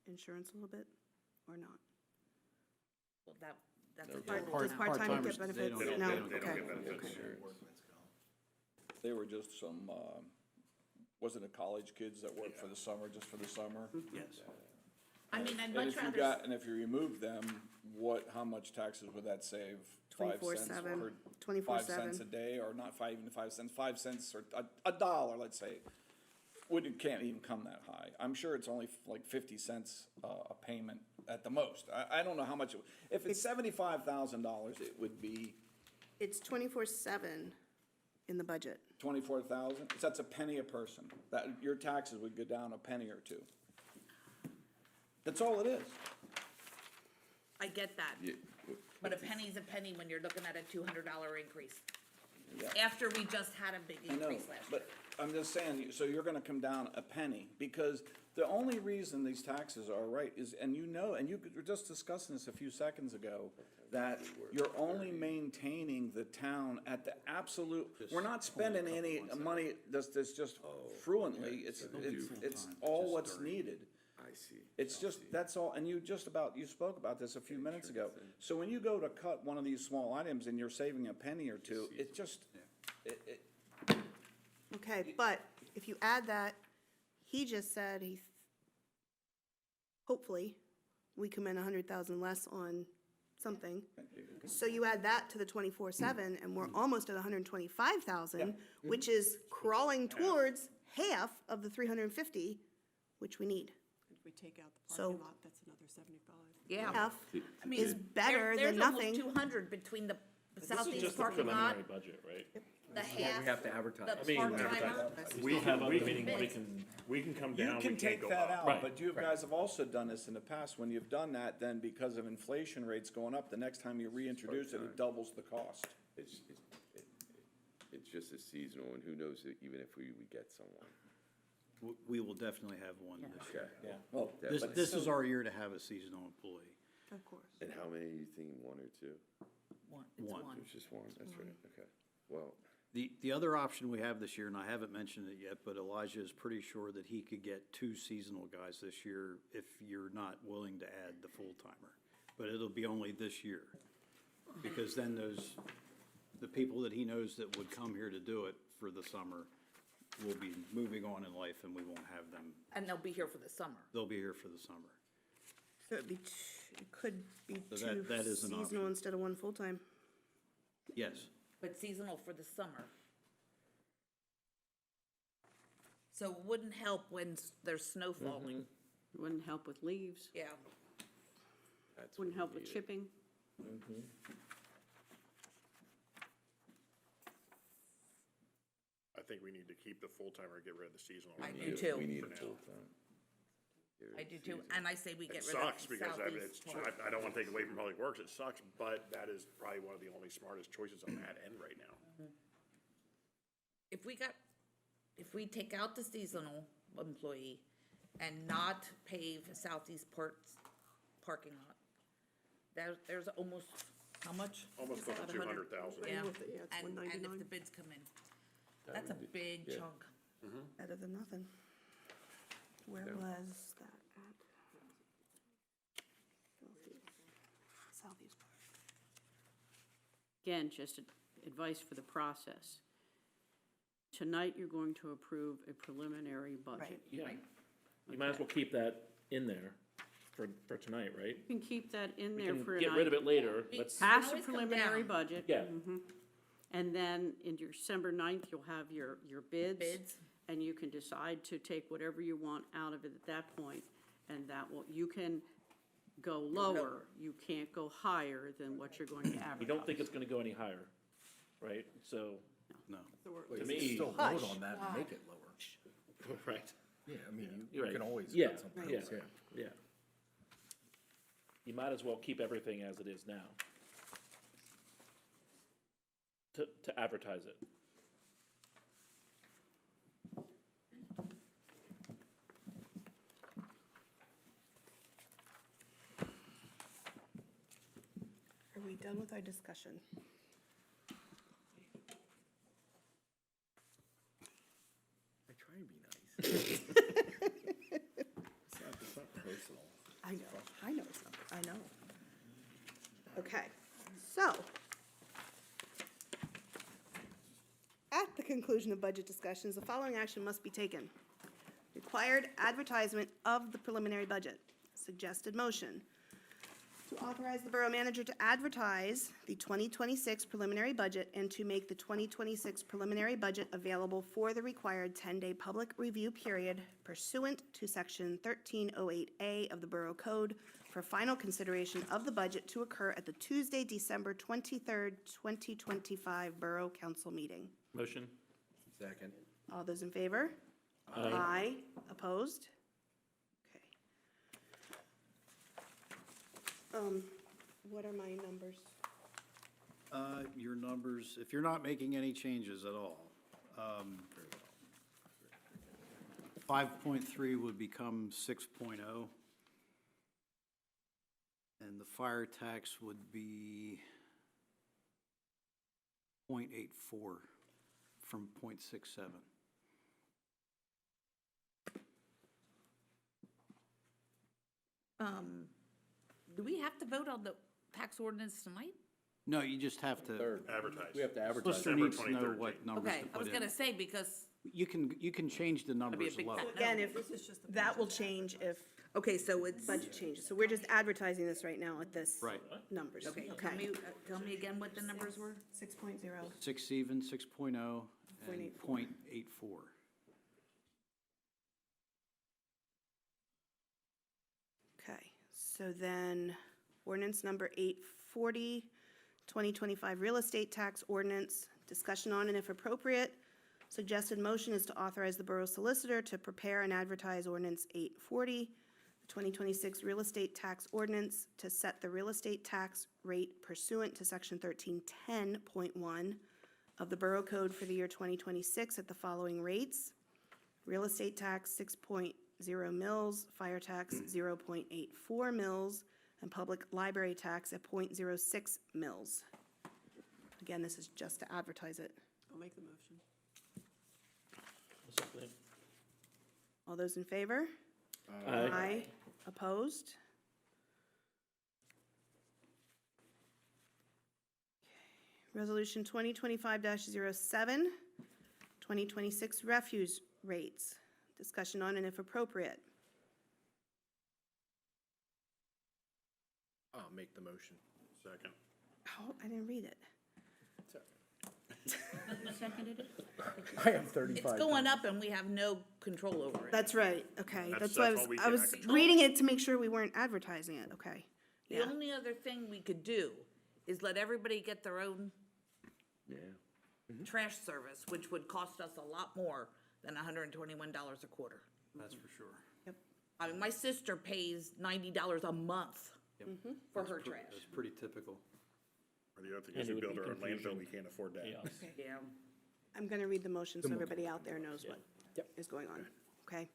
insurance a little bit, or not? Well, that's a Does total now. part-time Part-timers, get they benefits? don't No, They don't okay, get benefits. okay. They were just some, wasn't it college kids that worked for the summer, just for the summer? Yes. I mean, I'd And much if you rather, got, and if you remove them, how much taxes would that save? 5 cents 24/7, per- 24/7. 5 cents a day, or not 5 cents, 5 cents or a dollar, let's say. It can't even come that high. I'm sure it's only like 50 cents a payment at the most. I don't know how much, if it's $75,000, it would be It's 24/7 in the budget. 24,000. That's a penny a person. That, your taxes would go down a penny or two. That's all it is. I get that. But a penny's a penny when you're looking at a $200 increase. Yeah. After we just had a big I know, increase last year. but I'm just saying, so you're gonna come down a penny, because the only reason these taxes are right is, and you know, and you were just discussing this a few seconds ago, that you're only maintaining the town at the absolute, we're not spending any money that's just fluently, it's all what's needed. I see. It's just, that's all, and you spoke about this a few minutes ago. So when you go to cut one of these small items and you're saving a penny or two, it just, Okay, but if you add that, he just said hopefully, we come in 100,000 less on something. So you add that to the 24/7, and we're almost at 125,000, which is crawling towards half of the 350, which we need. If we take out the So- parking lot, that's another 75. Yeah. Half I mean, is better than nothing. There's almost 200 between the This is southeast just the parking lot, preliminary budget, right? the half, We have to advertise. the I mean, part-timer. We have other meeting, We can come you down, we can can't take go that up. out, Right. but you guys have also done this in the past. When you've done that, then because of inflation rates going up, the next time you reintroduce it, it doubles the cost. It's just a seasonal, and who knows even if we would get someone. We will definitely have one this year. Yeah. Well, This, but this still- is our year to have a seasonal employee. Of course. And how many you think, one or two? It's One. one. There's just one, that's right, okay. Well, The other option we have this year, and I haven't mentioned it yet, but Elijah is pretty sure that he could get 2 seasonal guys this year if you're not willing to add the full-timer. But it'll be only this year, because then the people that he knows that would come here to do it for the summer will be moving on in life, and we won't have them. And they'll be here for the summer. They'll be here for the summer. So it could be So two that is an seasonal option. instead of one full-time. Yes. But seasonal for the summer. So it wouldn't help when there's snow falling. It wouldn't help with leaves, Yeah. that's. wouldn't what help we with needed. chipping. I think we need to keep the full-timer and get rid of the seasonal. I We do need- too. We need For a now. full-time. Get rid I of do the too, season. and I say we It get rid of sucks the because southeast part. I don't want to take away from Public Works, it sucks, but that is probably one of the only smartest choices on that end right now. If we take out the seasonal employee and not pave southeast parking lot, there's almost, how much? Almost close to 200,000. Yeah, with it, yeah, it's and if 199. the bids come in, that's a big yeah. chunk. Better than nothing. Where was that at? Southeast part. Again, just advice for the process. Tonight, you're going to approve a preliminary budget. Yeah. You might as well keep that in there for tonight, right? You can keep that in We there can for a get rid of night. it later, let's, Pass a always come preliminary down. budget. yeah. And then in December 9th, you'll have your bids. Bids. And you can decide to take whatever you want out of it at that point, and that will, you can go lower. You can't go higher than what you're going to advertise. We don't think it's gonna go any higher, right? So, No. to me, Still vote on that and make it lower. right, Yeah, I mean, You're you right. can always Yeah, cut something yeah. else, yeah. yeah. You might as well keep everything as it is now. To advertise it. Are we done with our discussion? I try and be nice. It's not personal. I know it's not, I know. Okay, so. At the conclusion of budget discussions, the following action must be taken. Required advertisement of the preliminary budget. Suggested motion. To authorize the borough manager to advertise the 2026 preliminary budget and to make the 2026 preliminary budget available for the required 10-day public review period pursuant to Section 1308A of the Borough Code for final consideration of the budget to occur at the Tuesday, December 23rd, 2025 Borough Council meeting. Motion? Second. All those in favor? Aye. Opposed? Okay. What are my numbers? Your numbers, if you're not making any changes at all, 5.3 would become 6.0. And the fire tax would be 0.84 from 0.67. Do we have to vote on the tax ordinance tonight? No, you just have to, Advertise. We have to advertise. solicitor December needs to know 23rd. what numbers Okay, to I was put in. gonna say, because, You can change the be a numbers big low. fat Again, no. if, that will change if Okay, so it's, budget changes. So we're just advertising this right now at this Right. numbers. okay, tell me again what the numbers were? 6.0. 6 even, 6.0, and 0.84. 0.84. Okay, so then ordinance number 840, 2025 real estate tax ordinance, discussion on and if appropriate, suggested motion is to authorize the borough solicitor to prepare and advertise ordinance 840, the 2026 real estate tax ordinance to set the real estate tax rate pursuant to section 1310.1 of the Borough Code for the year 2026 at the following rates: real estate tax 6.0 mils, fire tax 0.84 mils, and public library tax at 0.06 mils. Again, this is just to advertise it. I'll make the motion. All those in favor? Aye. Opposed? Resolution 2025-07, 2026 refuse rates. Discussion on and if appropriate. I'll make the motion. Second. Oh, I didn't read it. Seconded it? I am 35. It's going up and we have no control over it. That's right, okay. That's- That's why that's what we I was can control. reading it to make sure we weren't advertising it, okay. The Yeah. only other thing we could do is let everybody get their own trash service, which would cost us a lot more than $121 a quarter. That's for sure. I mean, my sister pays $90 a month for her trash. That's pretty typical. Or the other thing And is it we would build be our own landfill, confusion. we can't afford that. Chaos. Yeah. I'm gonna read the motion so everybody out there knows what Yep. is going on, okay?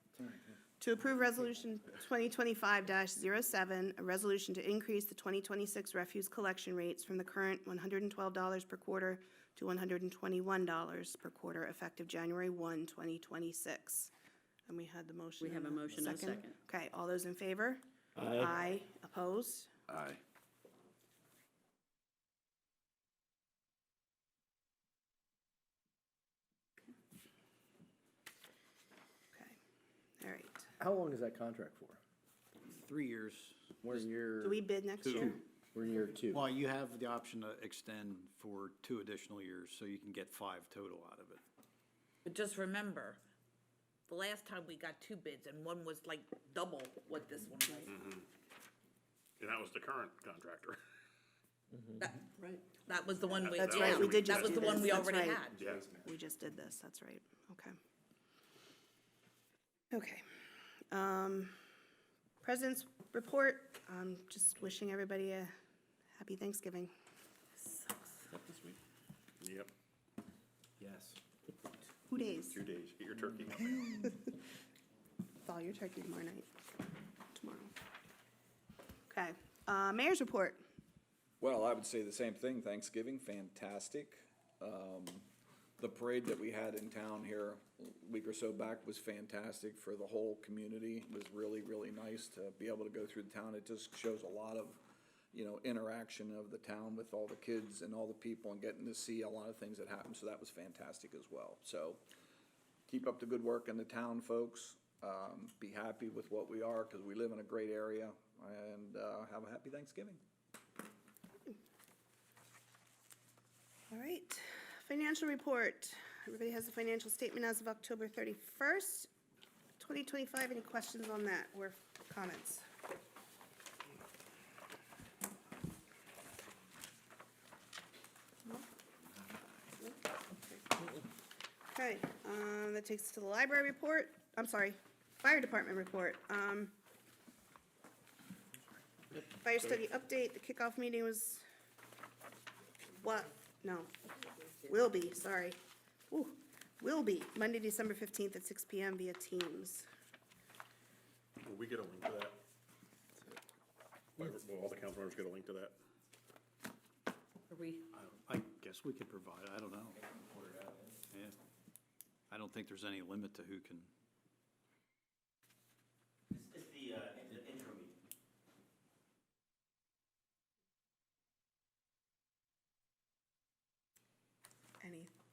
To approve Resolution 2025-07, a resolution to increase the 2026 refuse collection rates from the current $112 per quarter to $121 per quarter, effective January 1, 2026. And we had the motion. We have and a motion and a second. Okay, all those in favor? Aye. Opposed? Aye. Okay, all right. How long is that contract for? 3 years. We're in year, Do we bid next year? we're in year 2. Well, you have the option to extend for 2 additional years, so you can get 5 total out of it. But just remember, the last time we got 2 bids and one was like double what this one was. And that was the current contractor. That was the one we. That's yeah, right, we did just That was do the one this, we that's already right. had. Yeah. We just did this, that's right, okay. President's report, just wishing everybody a happy Thanksgiving. Yep, Yes. 2 days, 2 days, get your turkey. thaw your turkey tomorrow night, tomorrow. Okay, mayor's report. Well, I would say the same thing. Thanksgiving, fantastic. The parade that we had in town here a week or so back was fantastic for the whole community. It was really, really nice to be able to go through the town. It just shows a lot of, interaction of the town with all the kids and all the people and getting to see a lot of things that happen. So that was fantastic as well. So keep up the good work in the town, folks. Be happy with what we are because we live in a great area, and have a happy Thanksgiving. All right, financial report. Everybody has the financial statement as of October 31st, 2025. Any questions on that or comments? Okay, that takes us to the library report. I'm sorry, fire department report. Fire study update, the kickoff meeting was, what? No, will be, sorry. Ooh, will be, Monday, December 15th at 6 PM via Teams. Will we get a link to that? Will all the council members get a link to that? Are we, I guess we could provide, I don't know. Yeah. I don't think there's any limit to who can. It's the intro meeting.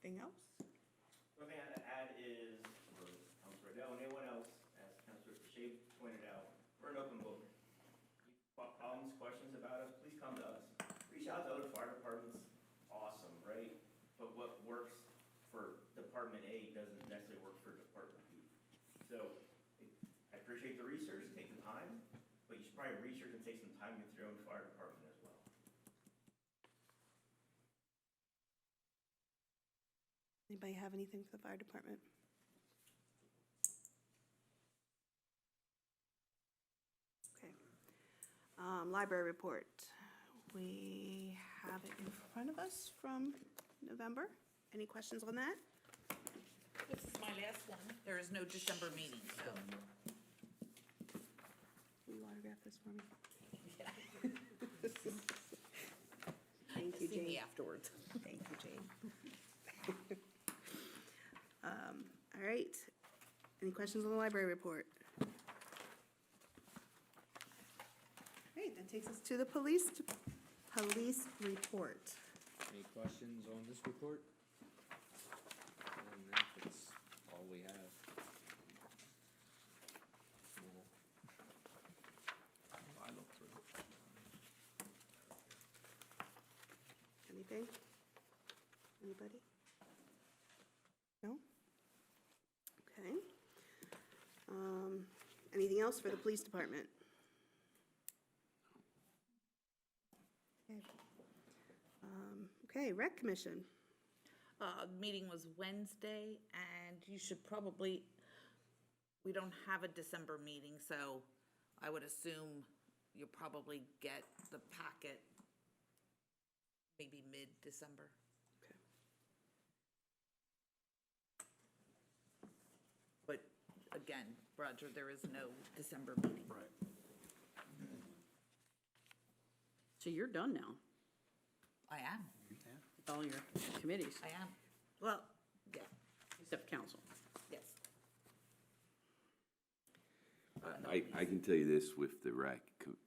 Anything else? One thing I have to add is, for Councilor Adele and anyone else, as Councilor Shea pointed out, we're an open book. You've got problems, questions about us, please come to us. Reach out to other fire departments, awesome, right? But what works for Department A doesn't necessarily work for Department B. So, I appreciate the research, take the time, but you should probably research and take some time with your own fire department as well. Anybody have anything for the fire department? Okay. Library report. We have it in front of us from November. Any questions on that? This is my last one. There is no December meeting, so. Will you autograph this for me? Thank you, See me Jane. afterwards. Thank you, Jane. All right. Any questions on the library report? All right, that takes us to the police report. Any questions on this report? And that's all we have. Anything? Anybody? No? Okay. Anything else for the police department? Okay. Okay, rec commission. Meeting was Wednesday, and you should probably, we don't have a December meeting, so I would assume you'll probably get the packet maybe mid-December. Okay. But again, Roger, there is no December meeting. Right. So you're done now, I am, with all your committees, I am. Well, yeah, except council. yes. I can tell you this with the rec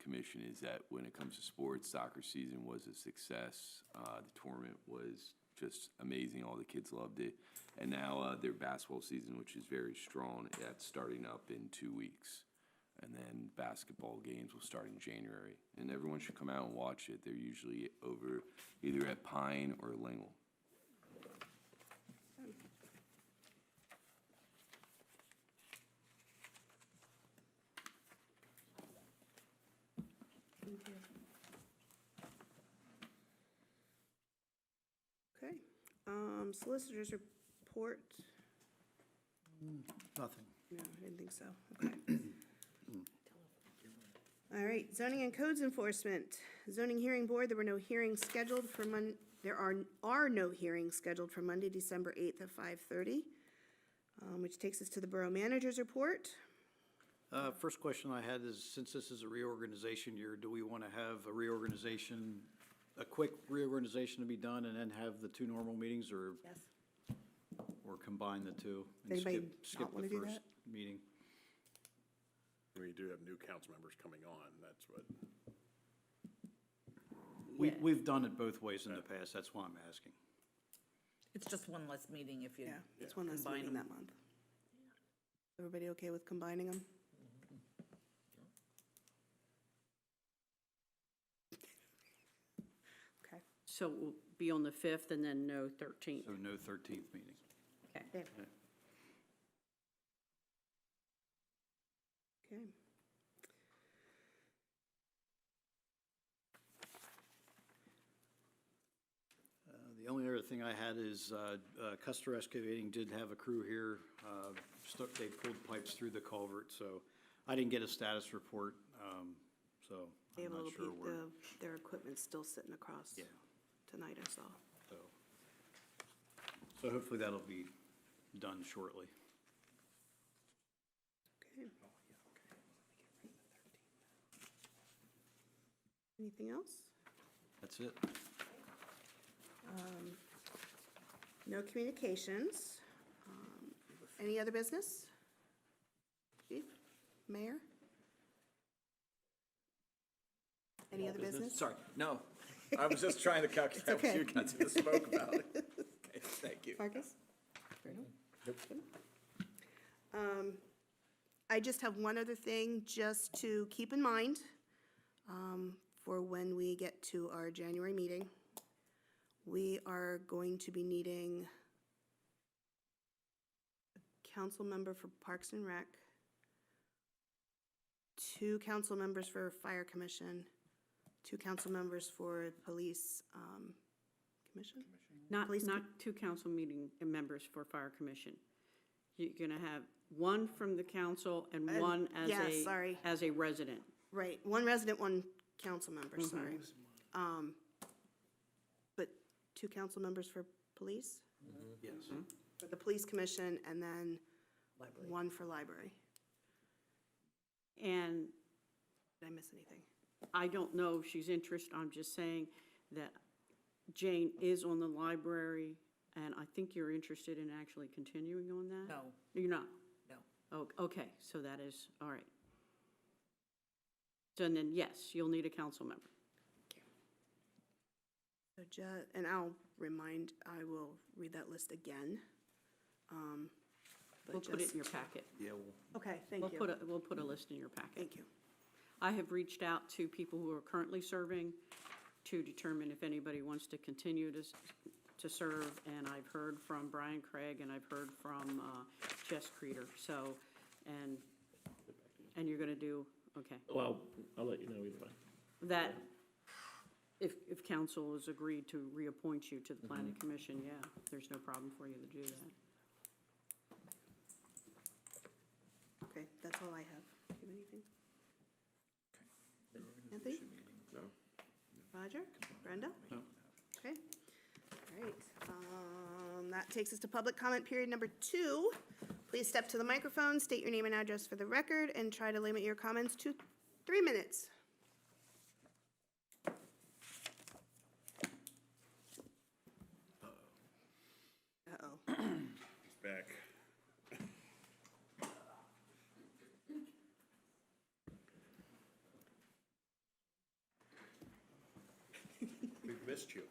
commission is that when it comes to sports, soccer season was a success. The tournament was just amazing. All the kids loved it. And now their basketball season, which is very strong, that's starting up in 2 weeks. And then basketball games will start in January. And everyone should come out and watch it. They're usually over either at Pine or Lingle. Thank you. Okay, solicitors report. Nothing. No, I didn't think so. Okay. All right, zoning and codes enforcement. Zoning hearing board, there were no hearings scheduled for there are no hearings scheduled for Monday, December 8th at 5:30, which takes us to the borough manager's report. First question I had is, since this is a reorganization year, do we want to have a quick reorganization to be done and then have the 2 normal meetings, or Yes. combine the 2? and Anybody skip not wanna the do first that? meeting? We do have new council members coming on, that's what, We've done it both ways in the past, that's why I'm asking. It's just one less meeting if you Yeah, it's one less combine meeting them. that month. Everybody okay with combining them? Okay. So we'll be on the 5th and then no 13th. So no 13th meeting. Okay. Okay. The only other thing I had is Custer Excavating did have a crew here. They pulled pipes through the culvert, so I didn't get a status report, so They have I'm a not little sure piece where. of their equipment still sitting across Yeah. tonight, I saw. So hopefully that'll be done shortly. Okay. Anything else? That's it. No communications. Any other business? Chief? Mayor? Any other business? Sorry, no. I was just trying to calculate what okay. you guys just spoke about. Thank you. Marcus? I just have one other thing just to keep in mind for when we get to our January meeting. We are going to be needing a council member for Parks and Rec, 2 council members for Fire Commission, 2 council members for Police Commission? Not, Police not 2 council meeting members for Fire Commission. You're gonna have 1 from the council and 1 as yeah, a, sorry. as a resident. Right, 1 resident, 1 council member, sorry. But 2 council members for police? Yes. For the police commission, and then 1 for library. And Did I miss anything? I don't know if she's interested, I'm just saying that Jane is on the library, and I think you're interested in actually continuing on that? No, You're not? no. Oh, okay, so that is, all right. So then, yes, you'll need a council member. So and I will read that list again. But We'll put it just- in your packet. Yeah, Okay, thank We'll you. put a list in your packet. Thank you. I have reached out to people who are currently serving to determine if anybody wants to continue to serve, and I've heard from Brian Craig, and I've heard from Jess Creeder, so, and you're gonna do, okay. Well, I'll let you know either way. That, if council has agreed to reappoint you to the planning commission, yeah, there's no problem for you to do that. Okay, that's all I have. Do you have anything? Anthony? No. Roger? Brenda? No. Okay, all right. That takes us to public comment period number 2. Please step to the microphone, state your name and address for the record, and try to limit your comments to 3 minutes. Uh-oh. He's back. We've missed you.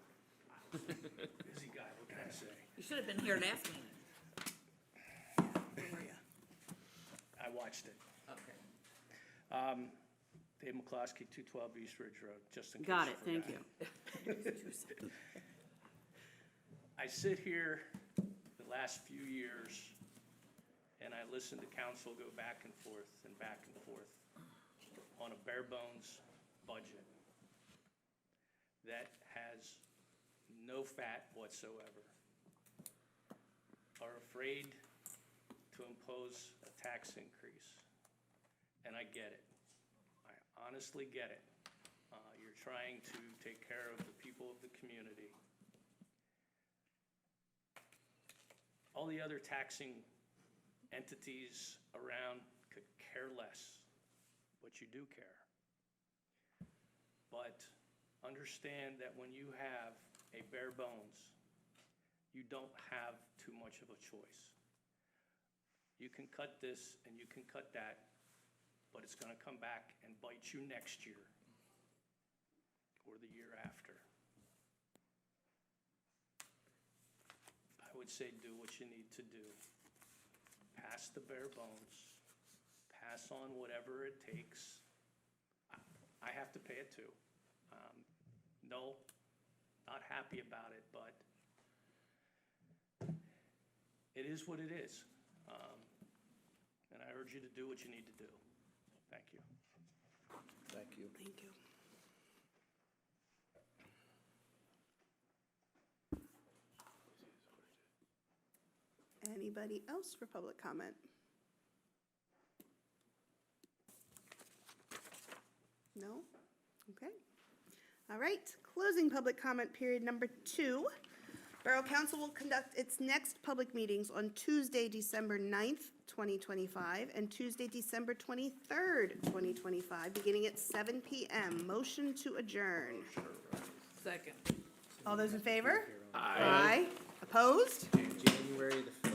Busy guy, what can I say? You should have been here last meeting. Where were ya? I watched it. Okay. Dave McCloskey, 212 East Ridge Road, just in case. Got you it, thank forgot. you. I sit here the last few years, and I listen to council go back and forth on a bare bones budget that has no fat whatsoever, are afraid to impose a tax increase. And I get it. I honestly get it. You're trying to take care of the people of the community. All the other taxing entities around could care less, but you do care. But understand that when you have a bare bones, you don't have too much of a choice. You can cut this and you can cut that, but it's gonna come back and bite you next year or the year after. I would say do what you need to do. Pass the bare bones, pass on whatever it takes. I have to pay it too. No, not happy about it, but it is what it is. And I urge you to do what you need to do. Thank you. thank you. Thank you. Anybody else for public comment? No? Okay. All right, closing public comment period number 2. Borough Council will conduct its next public meetings on Tuesday, December 9th, 2025, and Tuesday, December 23rd, 2025, beginning at 7 p.m. Motion to adjourn. Second. All those in favor? Aye. Opposed? January the